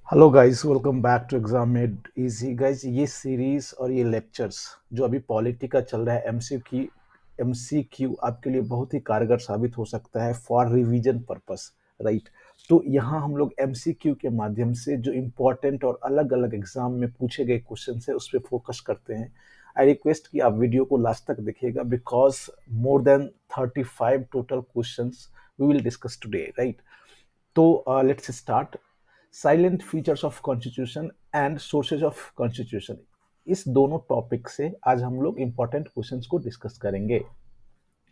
Hello guys, welcome back to exam made easy. Guys, ये series और ये lectures जो अभी पॉलिटी का चल रहा है, एमसीक्यू आपके लिए बहुत ही कारगर साबित हो सकता है फॉर रिवीजन पर्पस, राइट। तो यहाँ हम लोग एमसीक्यू के माध्यम से जो इम्पोर्टेंट और अलग अलग एग्जाम में पूछे गए क्वेश्चन है उस पर फोकस करते हैं। आई रिक्वेस्ट कि आप वीडियो को लास्ट तक देखिएगा, because more than 35 total question we will discuss today, right. तो let's start. Salient features of constitution and sources of constitution, इस दोनों टॉपिक से आज हम लोग इंपॉर्टेंट क्वेश्चंस को डिस्कस करेंगे।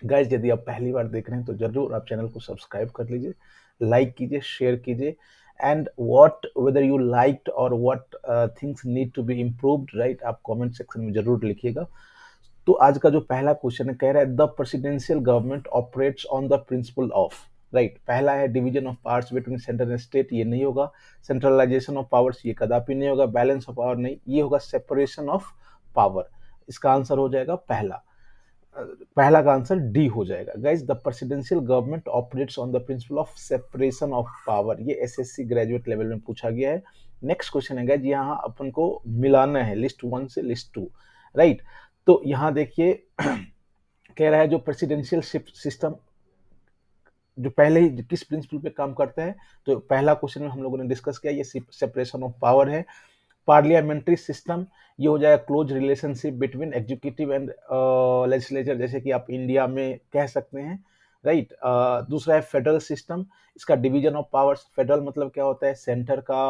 गाइज, यदि आप पहली बार देख रहे हैं तो जरूर आप चैनल को सब्सक्राइब कर लीजिए, लाइक कीजिए, शेयर कीजिए। And what whether you liked और what things need to be improved, right, आप कमेंट सेक्शन में जरूर लिखिएगा। तो आज का जो पहला क्वेश्चन है, कह रहा है the presidential government operates on the principle of, right. पहला है division of powers between centre and state, ये नहीं होगा। सेंट्रलाइजेशन ऑफ पावर्स, ये कदापि नहीं होगा। बैलेंस ऑफ पावर नहीं, ये होगा सेपरेशन ऑफ पावर। इसका आंसर हो जाएगा पहला। पहला का आंसर डी हो जाएगा। Guys, the presidential government operates on the principle of separation of power, ये एसएससी ग्रेजुएट लेवल में पूछा गया है। नेक्स्ट क्वेश्चन है गाइज, यहाँ अपन को मिलाना है लिस्ट 1 से लिस्ट 2, राइट। तो यहाँ देखिए कह रहा है जो प्रेसिडेंशियल सिस्टम जो पहले ही किस प्रिंसिपल पे काम करता है, तो पहला क्वेश्चन में हम लोगों ने डिस्कस किया, ये सेपरेशन ऑफ पावर है। पार्लियामेंट्री सिस्टम, ये हो जाएगा close relationship between executive and legislature, जैसे कि आप इंडिया में कह सकते हैं, राइट। दूसरा है फेडरल सिस्टम, इसका डिवीजन ऑफ पावर्स। फेडरल मतलब क्या होता है, सेंटर का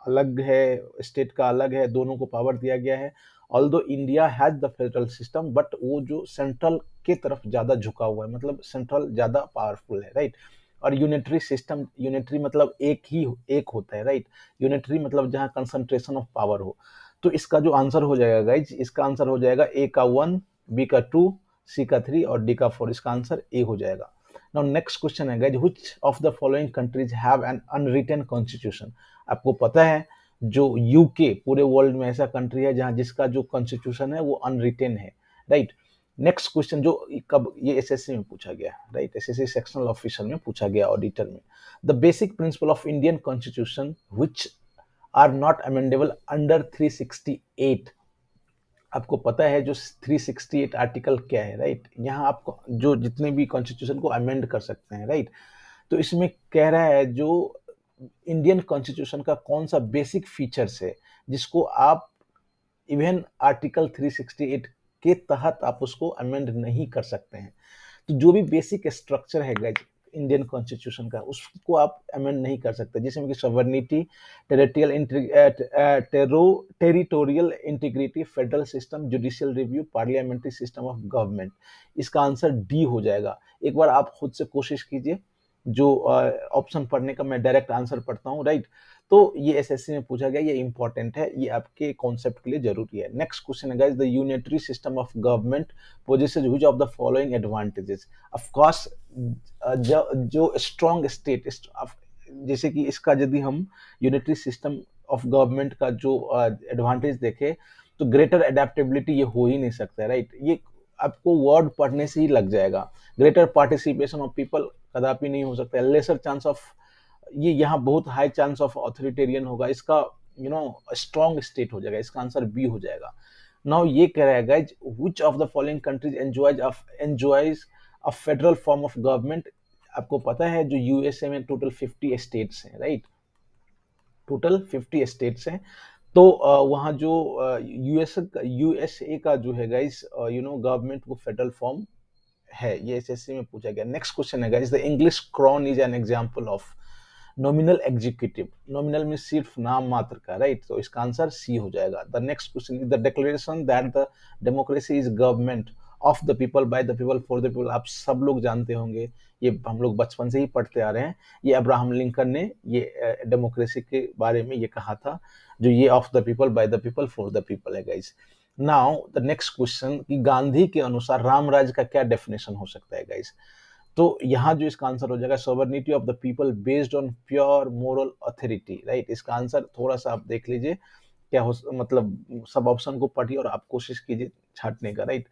अलग है, स्टेट का अलग है, दोनों को पावर दिया गया है। Although India has the federal system, but वो जो सेंट्रल के तरफ ज्यादा झुका हुआ है, मतलब सेंट्रल ज्यादा पावरफुल है, राइट। और यूनिटरी सिस्टम, यूनिटरी मतलब एक होता है, राइट। यूनिटरी मतलब जहां कंसंट्रेशन ऑफ पावर हो। तो इसका जो आंसर हो जाएगा गाइज, इसका आंसर हो जाएगा ए का 1, बी का 2, सी का 3 और डी का 4। इसका आंसर ए हो जाएगा। नाउ नेक्स्ट क्वेश्चन है guys, which of the following countries have an unwritten constitution. आपको पता है जो यूके पूरे वर्ल्ड में ऐसा कंट्री है जहां जिसका जो कॉन्स्टिट्यूशन है वो अनरिटन है, राइट। नेक्स्ट क्वेश्चन जो कब ये एसएससी में पूछा गया, राइट, एसएससी सेक्शनल ऑफिसर में पूछा गया, ऑडिटर में। The basic principle of Indian constitution which are not amendable under 368। आपको पता है जो 368 आर्टिकल क्या है, राइट। यहाँ आपको जो जितने भी कॉन्स्टिट्यूशन को अमेंड कर सकते हैं, राइट। तो इसमें कह रहा है जो इंडियन कॉन्स्टिट्यूशन का कौन सा बेसिक फीचर्स है जिसको आप इवन आर्टिकल 368 के तहत आप उसको अमेंड नहीं कर सकते हैं। तो जो भी बेसिक स्ट्रक्चर है गाइज इंडियन कॉन्स्टिट्यूशन का, उसको आप अमेंड नहीं कर सकते, जिसमें कि sovereignty, territorial integrity, federal system, judicial review, parliamentary system of government. इसका आंसर डी हो जाएगा। एक बार आप खुद से कोशिश कीजिए, जो ऑप्शन पढ़ने का मैं डायरेक्ट आंसर पढ़ता हूँ, राइट। तो ये एसएससी में पूछा गया, ये इंपॉर्टेंट है, ये आपके कॉन्सेप्ट के लिए जरूरी है। नेक्स्ट क्वेश्चन है guys, the unitary system of government possesses which of the following advantages. Of course जो स्ट्रॉन्ग स्टेट, जैसे कि इसका यदि हम यूनिटरी सिस्टम ऑफ गवर्नमेंट का जो एडवांटेज देखें, तो ग्रेटर एडेप्टेबिलिटी ये हो ही नहीं सकता है, राइट। ये आपको वर्ड पढ़ने से ही लग जाएगा। ग्रेटर पार्टिसिपेशन ऑफ पीपल कदापि नहीं हो सकता है। लेसर चांस ऑफ, ये यहाँ बहुत हाई चांस ऑफ ऑथोरिटेरियन होगा, इसका स्ट्रॉन्ग स्टेट हो जाएगा। इसका आंसर बी हो जाएगा। नाउ ये कह रहा है guys, which of the following countries enjoys a federal form of government. आपको पता है जो यूएसए में टोटल 50 स्टेट्स हैं, राइट। टोटल 50 स्टेट्स हैं। तो वहाँ जो यूएसए का जो है गाइज गवर्नमेंट, वो फेडरल फॉर्म है। ये एसएससी में पूछा गया। नेक्स्ट क्वेश्चन है guys, the English crown is an example of nominal executive. Nominal में सिर्फ नाम मात्र का, राइट। तो इसका आंसर सी हो जाएगा। The next question is the declaration that the democracy is government of the people by the people for the people. आप सब लोग जानते होंगे, ये हम लोग बचपन से ही पढ़ते आ रहे हैं। ये अब्राहम लिंकन ने ये डेमोक्रेसी के बारे में ये कहा था, जो ये of the people by the people for the people है guys. Now the next question कि गांधी के अनुसार राम राज्य का क्या डेफिनेशन हो सकता है गाइज। तो यहाँ जो इसका आंसर हो जाएगा, sovereignty of the people based on pure moral authority, right. इसका आंसर थोड़ा सा आप देख लीजिए क्या हो, मतलब सब ऑप्शन को पढ़िए और आप कोशिश कीजिए छाटने का, राइट।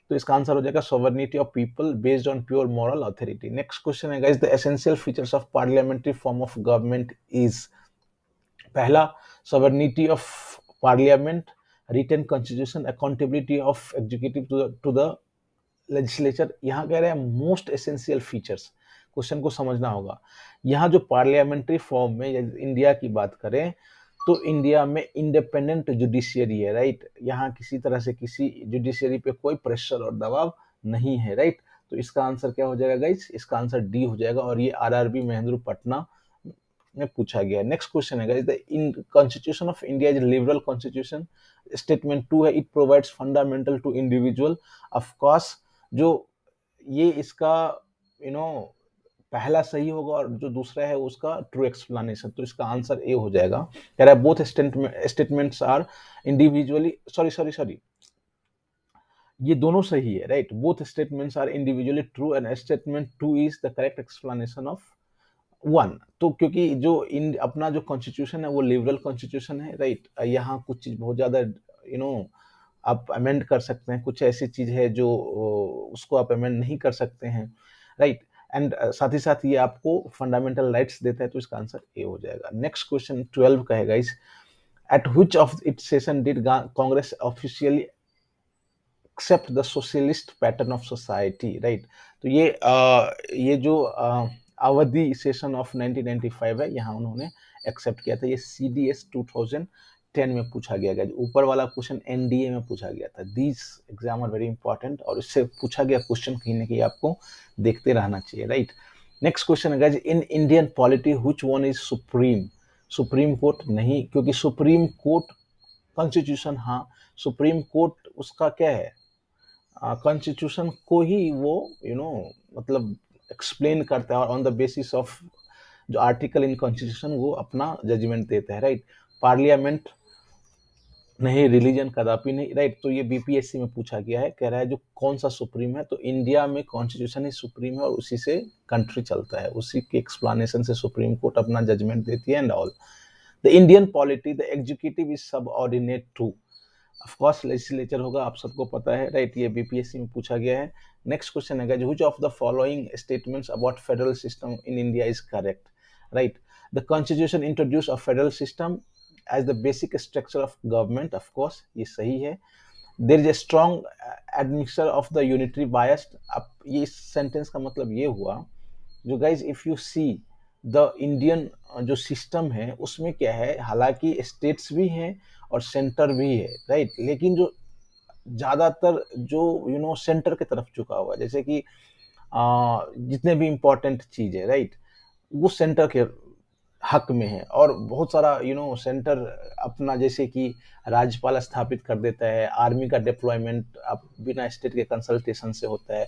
तो इसका आंसर हो जाएगा sovereignty of people based on pure moral authority. Next question है guys, the essential features of parliamentary form of government is. पहला, sovereignty of parliament, written constitution, accountability of executive to the legislature. यहाँ कह रहे हैं most essential features, question को समझना होगा। यहाँ जो पार्लियामेंट्री फॉर्म में इंडिया की बात करें तो इंडिया में इंडिपेंडेंट जुडिशियरी है, राइट। यहाँ किसी तरह से किसी जुडिशियरी पे कोई प्रेशर और दबाव नहीं है, राइट। तो इसका आंसर क्या हो जाएगा गाइस, इसका आंसर डी हो जाएगा, और ये आरआरबी महेंद्र पटना में पूछा गया है। नेक्स्ट क्वेश्चन है guys, the in constitution of India is liberal constitution. Statement 2 है, it provides fundamental to individual. Of course जो ये इसका यू नो पहला सही होगा, और जो दूसरा है उसका ट्रू एक्सप्लेनेशन। तो इसका आंसर ए हो जाएगा। कह रहा है both statements are individually, sorry, ये दोनों सही है, right. Both statements are individually true and statement 2 is the correct explanation of 1। तो क्योंकि जो अपना जो कॉन्स्टिट्यूशन है वो लिबरल कॉन्स्टिट्यूशन है, राइट। यहाँ कुछ चीज बहुत ज्यादा आप अमेंड कर सकते हैं, कुछ ऐसी चीज है जो उसको आप अमेंड नहीं कर सकते हैं, राइट। एंड साथ ही साथ ये आपको फंडामेंटल राइट्स देता है। तो इसका आंसर ए हो जाएगा। नेक्स्ट क्वेश्चन 12 का है guys, at which of its session did Congress officially accept the socialist pattern of society, right. तो ये जो अवधि सेशन ऑफ 1995 है, यहाँ उन्होंने एक्सेप्ट किया था। ये CDS 2010 में पूछा गया था। ऊपर वाला क्वेश्चन NDA में पूछा गया था। These exam are very important, और इससे पूछा गया क्वेश्चन कहीं ना कहीं आपको देखते रहना चाहिए, राइट। नेक्स्ट क्वेश्चन है guys, in Indian polity which one is supreme. Supreme court नहीं, क्योंकि सुप्रीम कोर्ट कॉन्स्टिट्यूशन, हाँ सुप्रीम कोर्ट उसका क्या है, कॉन्स्टिट्यूशन को ही वो मतलब एक्सप्लेन करता है, और ऑन द बेसिस ऑफ जो आर्टिकल इन कॉन्स्टिट्यूशन वो अपना जजमेंट देता है, राइट। पार्लियामेंट नहीं, रिलीजन कदापि नहीं, राइट। तो ये BPSC में पूछा गया है। कह रहा है जो कौन सा सुप्रीम है, तो इंडिया में कॉन्स्टिट्यूशन ही सुप्रीम है, और उसी से कंट्री चलता है, उसी के एक्सप्लेनेशन से सुप्रीम कोर्ट अपना जजमेंट देती है and all. The Indian polity, the executive is subordinate to. Of course legislature होगा, आप सबको पता है, राइट। ये BPSC में पूछा गया है। नेक्स्ट क्वेश्चन है which of the following statements about federal system in India is correct, right. The constitution introduce a federal system as the basic structure of government, of course ये सही है। There is a strong admixture of the unitary bias. अब ये इस sentence का मतलब ये हुआ, जो guys if you see the Indian जो सिस्टम है उसमें क्या है, हालांकि स्टेट्स भी हैं और सेंटर भी है, राइट। लेकिन जो ज्यादातर जो सेंटर की तरफ झुका हुआ है, जैसे कि जितने भी इम्पोर्टेंट चीज है, राइट, वो सेंटर के हक में है। और बहुत सारा सेंटर अपना जैसे कि राज्यपाल स्थापित कर देता है, आर्मी का डिप्लॉयमेंट अब बिना स्टेट के कंसल्टेशन से होता है,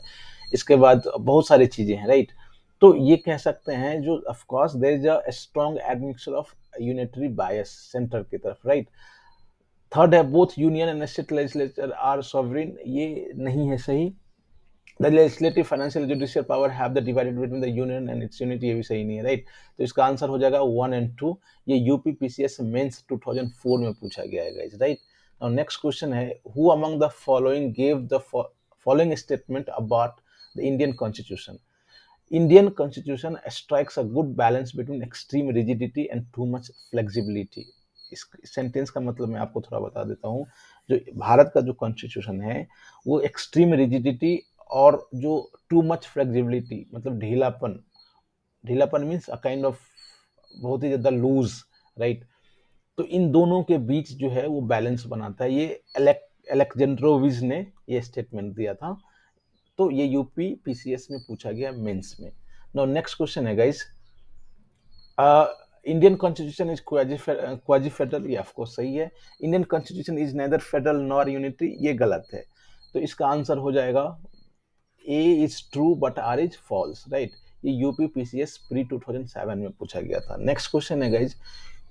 इसके बाद बहुत सारी चीजें हैं, राइट। तो ये कह सकते हैं जो of course there is a strong admixture of unitary bias centre की तरफ, राइट। थर्ड है both union and state legislature are sovereign, ये नहीं है सही। The legislative financial judicial power have the divided between the union and its unit, ये भी सही नहीं है, राइट। तो इसका आंसर हो जाएगा 1 और 2। ये UPPCS मेंस 2004 में पूछा गया है guys, right. Now next question है, who among the following gave the following statement about the Indian constitution. Indian constitution strikes a good balance between extreme rigidity and too much flexibility। इस sentence का मतलब मैं आपको थोड़ा बता देता हूँ। जो भारत का जो कॉन्स्टिट्यूशन है वो एक्सट्रीम रिजिडिटी और जो टू मच फ्लेक्सिबिलिटी मतलब ढीलापन मीन्स अ काइंड ऑफ बहुत ही ज्यादा लूज, राइट। तो इन दोनों के बीच जो है वो बैलेंस बनाता है। ये एलेक्जेंड्रोविच ने ये स्टेटमेंट दिया था। तो ये UPPCS में पूछा गया मेंस में। नाउ नेक्स्ट क्वेश्चन है guys, Indian constitution is quasi federal, ये ऑफ कोर्स सही है। Indian constitution is neither federal nor unitary, ये गलत है। तो इसका आंसर हो जाएगा A is true but R is false, right. ये UPPCS प्री 2007 में पूछा गया था। नेक्स्ट क्वेश्चन है guys,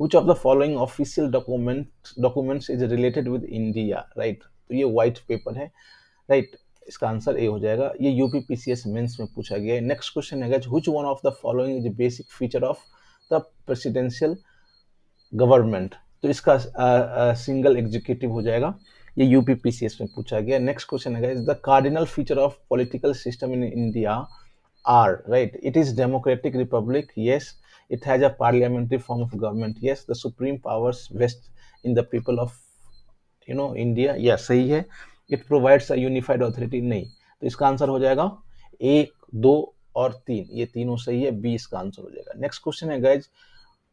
which of the following official documents is related with India, right. तो ये व्हाइट पेपर है, राइट। इसका आंसर ए हो जाएगा। ये UPPCS मेंस में पूछा गया है। नेक्स्ट क्वेश्चन है which one of the following is basic feature of the presidential government. तो इसका सिंगल एग्जीक्यूटिव हो जाएगा। ये UPPCS में पूछा गया। नेक्स्ट क्वेश्चन है the cardinal feature of political system in India are, right. It is democratic republic, yes. It has a parliamentary form of government. Yes, the supreme powers vest in the people of India. या सही है. It provides a unified authority. नहीं, तो इसका answer हो जाएगा 1, 2 और 3. ये तीनों सही है. बी इसका आंसर हो जाएगा. नेक्स्ट क्वेश्चन है guys,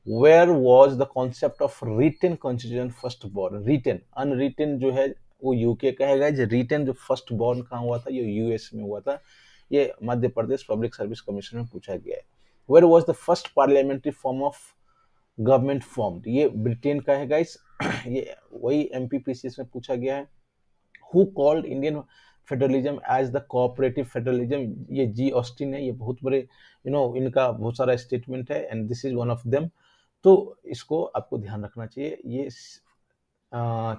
where was the concept of written constitution first born. Written, unwritten जो है वो यूके का है गाइज. रिटन जो फर्स्ट बॉर्न कहाँ हुआ था, ये यूएस में हुआ था. ये Madhya Pradesh public service commission में पूछा गया है. Where was the first parliamentary form of government formed. ये ब्रिटेन का है गाइस. ये वही एमपीपीसीएस में पूछा गया है. Who called Indian federalism as the cooperative federalism. ये जी ऑस्टिन है. ये बहुत बड़े इनका बहुत सारा स्टेटमेंट है and this is one of them. तो इसको आपको ध्यान रखना चाहिए. ये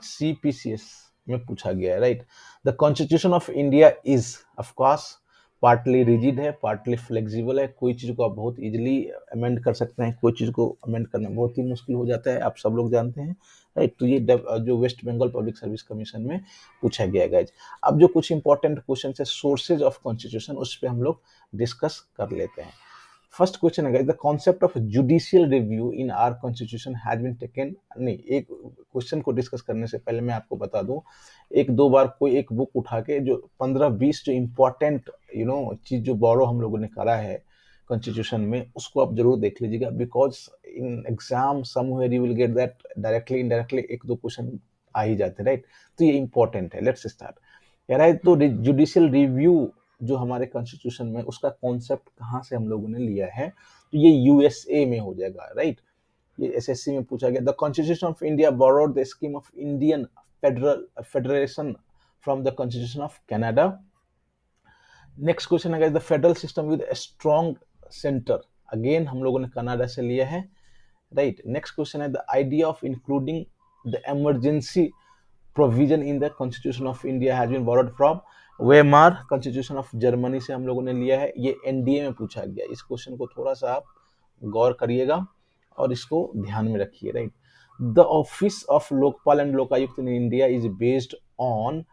सीपीसीएस में पूछा गया है. Right. The constitution of India is of course partly rigid है, पार्टली फ्लेक्सिबल है. कोई चीज को आप बहुत इजीली अमेंड कर सकते हैं, कोई चीज को अमेंड करना बहुत ही मुश्किल हो जाता है, आप सब लोग जानते हैं. राइट. तो ये जो West Bengal public service commission में पूछा गया गाइज. अब जो कुछ इंपॉर्टेंट क्वेश्चन है सोर्सेज ऑफ कॉन्स्टिट्यूशन, उस पर हम लोग डिस्कस कर लेते हैं. फर्स्ट क्वेश्चन है guys, the concept of judicial review in our constitution has been taken. नहीं, एक क्वेश्चन को डिस्कस करने से पहले मैं आपको बता दूं, एक दो बार कोई एक बुक उठा के जो 15-20 जो इंपॉर्टेंट चीज जो बोरो हम लोगों ने करा है कॉन्स्टिट्यूशन में, उसको आप जरूर देख लीजिएगा. Because in exam somewhere you will get that directly indirectly एक दो क्वेश्चन आ ही जाते हैं. राइट. तो ये इंपॉर्टेंट है. Let's start. राइट. तो जुडिशियल रिव्यू जो हमारे कॉन्स्टिट्यूशन में, उसका कॉन्सेप्ट कहाँ से हम लोगों ने लिया है, तो ये यूएसए में हो जाएगा. राइट. ये एसएससी में पूछा गया. The constitution of India borrowed the scheme of Indian federation from the constitution of Canada. Next question है the federal system with a strong centre. Again हम लोगों ने कनाडा से लिया है. राइट. नेक्स्ट क्वेश्चन है the idea of including the emergency provision in the constitution of India has been borrowed from Weimar constitution of Germany से हम लोगों ने लिया है. ये एनडीए में पूछा गया. इस क्वेश्चन को थोड़ा सा आप गौर करिएगा और इसको ध्यान में रखिए. Right. The office of Lokpal and Lokayukta in India is based on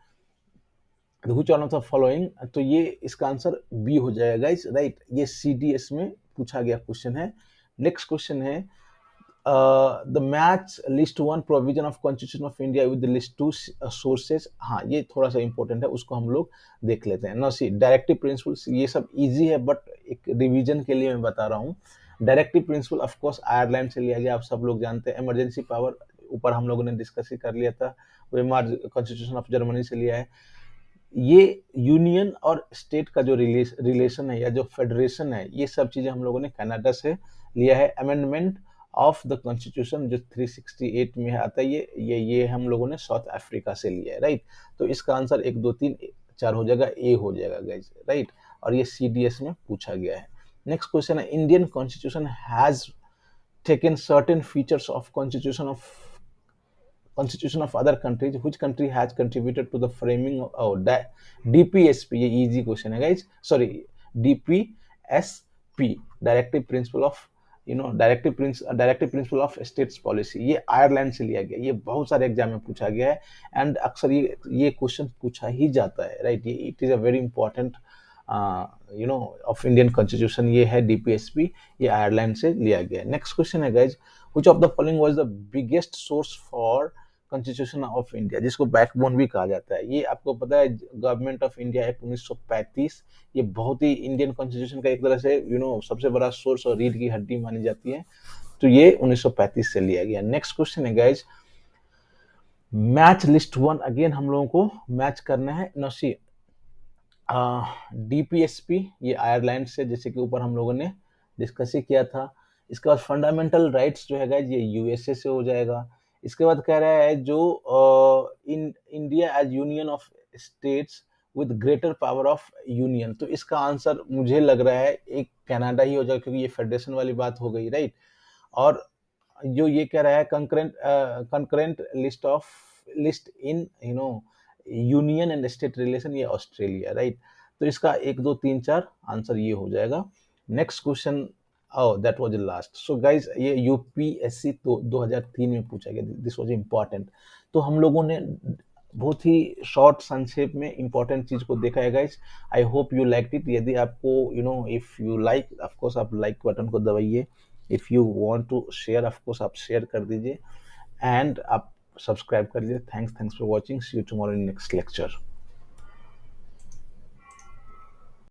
which one of the following. तो ये इसका आंसर बी हो जाएगा. राइट. ये सीडीएस में पूछा गया क्वेश्चन है. नेक्स्ट क्वेश्चन है the match list 1 provision of constitution of India with list 2 sources. हाँ, ये थोड़ा सा इंपॉर्टेंट है, उसको हम लोग देख लेते हैं. ना सी डायरेक्टिव प्रिंसिपल्स, ये सब इजी है बट एक रिवीजन के लिए मैं बता रहा हूँ. Directive principle of course Ireland से लिया गया, आप सब लोग जानते हैं. इमरजेंसी पावर ऊपर हम लोगों ने डिस्कस ही कर लिया था, वेमार कॉन्स्टिट्यूशन ऑफ जर्मनी से लिया है. ये यूनियन और स्टेट का जो रिलेशन है या जो फेडरेशन है, ये सब चीजें हम लोगों ने कनाडा से लिया है. अमेंडमेंट ऑफ द कॉन्स्टिट्यूशन जो 368 में आता है, ये हम लोगों ने साउथ अफ्रीका से लिया है. राइट. तो इसका आंसर 1, 2, 3, 4 हो जाएगा, ए हो जाएगा गाइज. राइट. और ये सीडीएस में पूछा गया है. नेक्स्ट क्वेश्चन है Indian constitution has taken certain features of constitution of other countries. Which country has contributed to the framing of DPSP? ये easy question है guys. Sorry, DPSP, Directive Principle of Directive Principle of States Policy. ये Ireland से लिया गया. ये बहुत सारे exam में पूछा गया है एंड अक्सर ये क्वेश्चन पूछा ही जाता है. राइट. ये it is a very important of Indian constitution. ये है डीपीएसपी, ये आयरलैंड से लिया गया है. नेक्स्ट क्वेश्चन है guys, which of the following was the biggest source for constitution of India, जिसको बैकबोन भी कहा जाता है. ये आपको पता है गवर्नमेंट ऑफ इंडिया एक्ट 1935, ये बहुत ही इंडियन कॉन्स्टिट्यूशन का एक तरह से सबसे बड़ा सोर्स और रीढ़ की हड्डी मानी जाती है. तो ये 1935 से लिया गया. नेक्स्ट क्वेश्चन है गाइज, मैच लिस्ट 1. अगेन हम लोगों को मैच करना है. नौसी डीपीएसपी, ये आयरलैंड से, जैसे कि ऊपर हम लोगों ने डिस्कस ही किया था. इसके बाद फंडामेंटल राइट्स जो है गाइज, ये यूएसए से हो जाएगा. इसके बाद कह रहा है जो India as union of states with greater power of union. तो इसका आंसर मुझे लग रहा है एक कनाडा ही हो जाएगा, क्योंकि ये फेडरेशन वाली बात हो गई. राइट. और जो ये कह रहा है concurrent list in union and state relation, ये ऑस्ट्रेलिया. राइट. तो इसका 1, 2, 3, 4 आंसर ये हो जाएगा. Next question, that was the last. So guys, ये यूपीएससी 2003 में पूछा गया. This was important. तो हम लोगों ने बहुत ही शॉर्ट संक्षेप में इंपॉर्टेंट चीज को देखा है guys. I hope you like it. यदि आपको if you like, of course आप लाइक बटन को दबाइए. If you want to share, of course आप शेयर कर दीजिए, एंड आप सब्सक्राइब कर लीजिए। Thanks for watching, see you tomorrow in next lecture.